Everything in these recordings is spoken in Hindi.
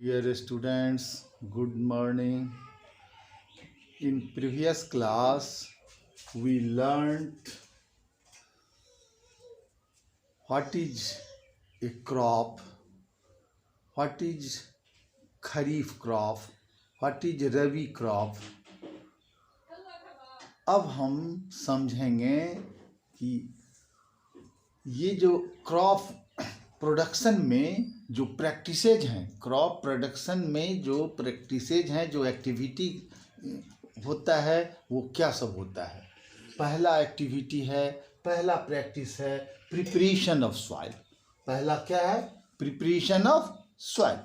Dear students, good morning. In previous class, we learned what is a crop, what is kharif crop, what is rabi crop. अब हम समझेंगे कि ये जो क्रॉप प्रोडक्शन में जो प्रैक्टिसेज हैं, क्रॉप प्रोडक्शन में जो प्रैक्टिसेज हैं, जो एक्टिविटी होता है, वो क्या सब होता है। पहला एक्टिविटी है, पहला प्रैक्टिस है प्रिपरेशन ऑफ सॉइल। पहला क्या है? Preparation of soil.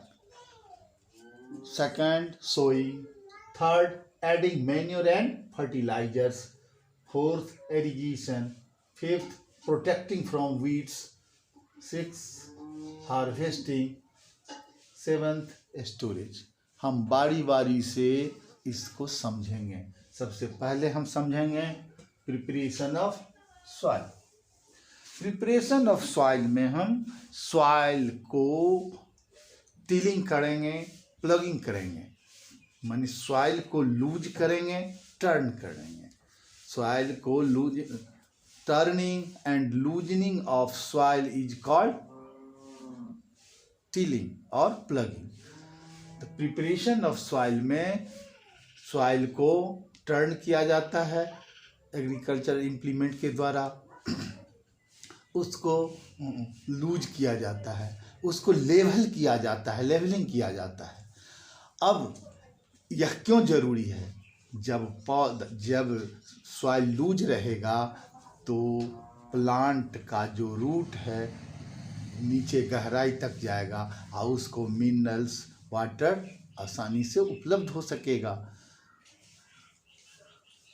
Second sowing. Third adding manure and fertilisers. Fourth irrigation. Fifth protecting from weeds. Six harvesting. Seventh storage. हम बारी बारी से इसको समझेंगे। सबसे पहले हम समझेंगे preparation of soil. Preparation of soil में हम सॉइल को टिलिंग करेंगे, प्लगिंग करेंगे, मानी सॉइल को लूज करेंगे, टर्न करेंगे। सॉइल को loose, turning and loosening of soil is called tilling और प्लगिंग। तो प्रिपरेशन ऑफ सॉइल में सॉइल को टर्न किया जाता है एग्रीकल्चर इम्प्लीमेंट के द्वारा, उसको लूज किया जाता है, उसको लेवल किया जाता है, लेवलिंग किया जाता है। अब यह क्यों ज़रूरी है? जब सॉइल लूज रहेगा तो प्लांट का जो रूट है नीचे गहराई तक जाएगा और उसको मिनरल्स, वाटर आसानी से उपलब्ध हो सकेगा।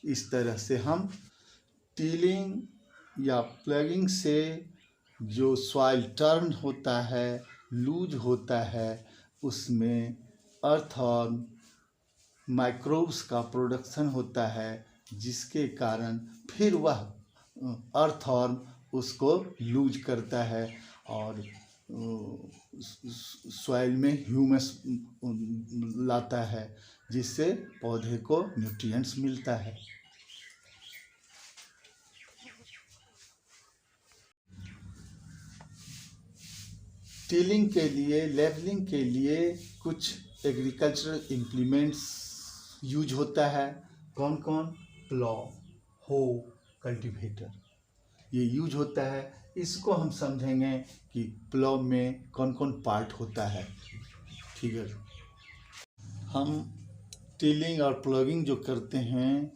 इस तरह से हम टिलिंग या प्लगिंग से जो सॉइल टर्न होता है, लूज होता है, उसमें अर्थवर्म, माइक्रोब्स का प्रोडक्शन होता है, जिसके कारण फिर वह अर्थवर्म उसको लूज करता है और सॉइल में ह्यूमस लाता है, जिससे पौधे को न्यूट्रिएंट्स मिलता है। टिलिंग के लिए, लेवलिंग के लिए कुछ एग्रीकल्चरल इम्प्लीमेंट्स यूज होता है। कौन कौन? प्लॉ, हो, कल्टीवेटर, ये यूज होता है। इसको हम समझेंगे कि प्लॉ में कौन कौन पार्ट होता है। ठीक है, हम टिलिंग और प्लगिंग जो करते हैं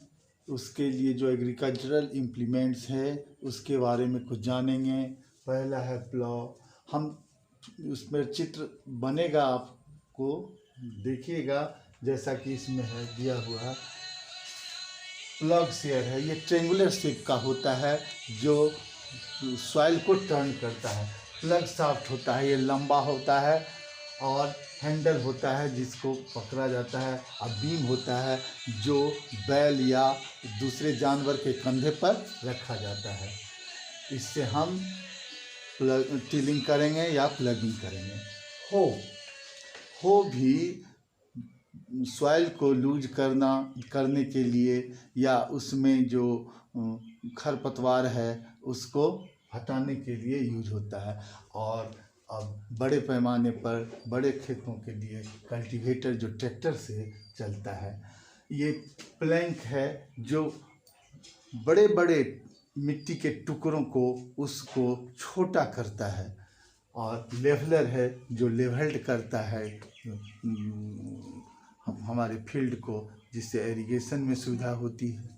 उसके लिए जो एग्रीकल्चरल इम्प्लीमेंट्स है उसके बारे में कुछ जानेंगे। पहला है प्लॉ। हम उसमें चित्र बनेगा, आपको देखिएगा, जैसा कि इसमें है दिया हुआ। प्लग शेयर है, ये ट्रेंगुलर शेप का होता है जो सॉइल को टर्न करता है। प्लग शाफ्ट होता है, ये लंबा होता है और हैंडल होता है जिसको पकड़ा जाता है। और बीम होता है जो बैल या दूसरे जानवर के कंधे पर रखा जाता है। इससे हम टिलिंग करेंगे या प्लगिंग करेंगे। हो भी सॉइल को लूज करने के लिए या उसमें जो खरपतवार है उसको हटाने के लिए यूज होता है। और अब बड़े पैमाने पर बड़े खेतों के लिए कल्टीवेटर जो ट्रैक्टर से चलता है। ये प्लैंक है जो बड़े बड़े मिट्टी के टुकड़ों को उसको छोटा करता है। और लेवलर है जो लेवल्ड करता है हमारे फील्ड को, जिससे इरिगेशन में सुविधा होती है।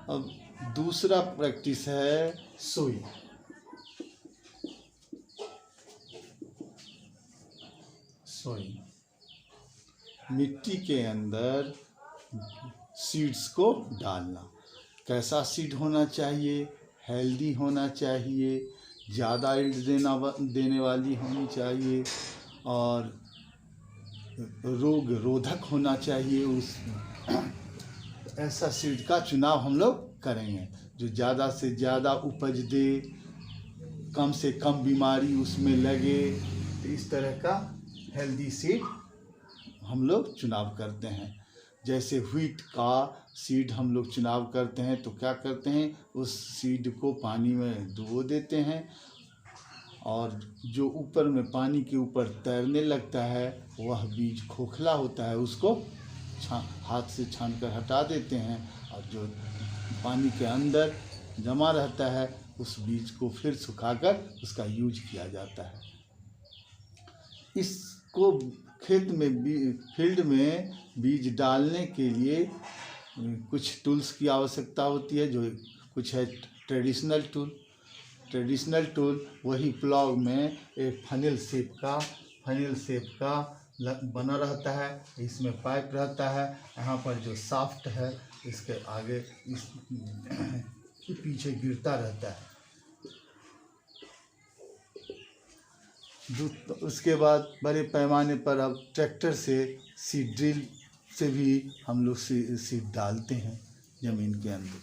अब दूसरा प्रैक्टिस है सोइंग। मिट्टी के अंदर सीड्स को डालना। कैसा सीड होना चाहिए? हेल्दी होना चाहिए, ज़्यादा ईल्ड देने वाली होनी चाहिए और रोग रोधक होना चाहिए। उस ऐसा सीड का चुनाव हम लोग करेंगे जो ज़्यादा से ज़्यादा उपज दे, कम से कम बीमारी उसमें लगे, तो इस तरह का हेल्दी सीड हम लोग चुनाव करते हैं। जैसे व्हीट का सीड हम लोग चुनाव करते हैं तो क्या करते हैं, उस सीड को पानी में डुबो देते हैं और जो ऊपर में पानी के ऊपर तैरने लगता है वह बीज खोखला होता है, उसको हाथ से छान कर हटा देते हैं और जो पानी के अंदर जमा रहता है उस बीज को फिर सुखाकर उसका यूज किया जाता है। इसको खेत में फील्ड में बीज डालने के लिए कुछ टूल्स की आवश्यकता होती है, जो कुछ है ट्रेडिशनल टूल वही प्लाव में एक फनेल शेप का बना रहता है, इसमें पाइप रहता है, यहाँ पर जो शाफ्ट है इसके आगे इस पीछे गिरता रहता है। उसके बाद बड़े पैमाने पर अब ट्रैक्टर से सीड ड्रिल से भी हम लोग सीड डालते हैं ज़मीन के अंदर।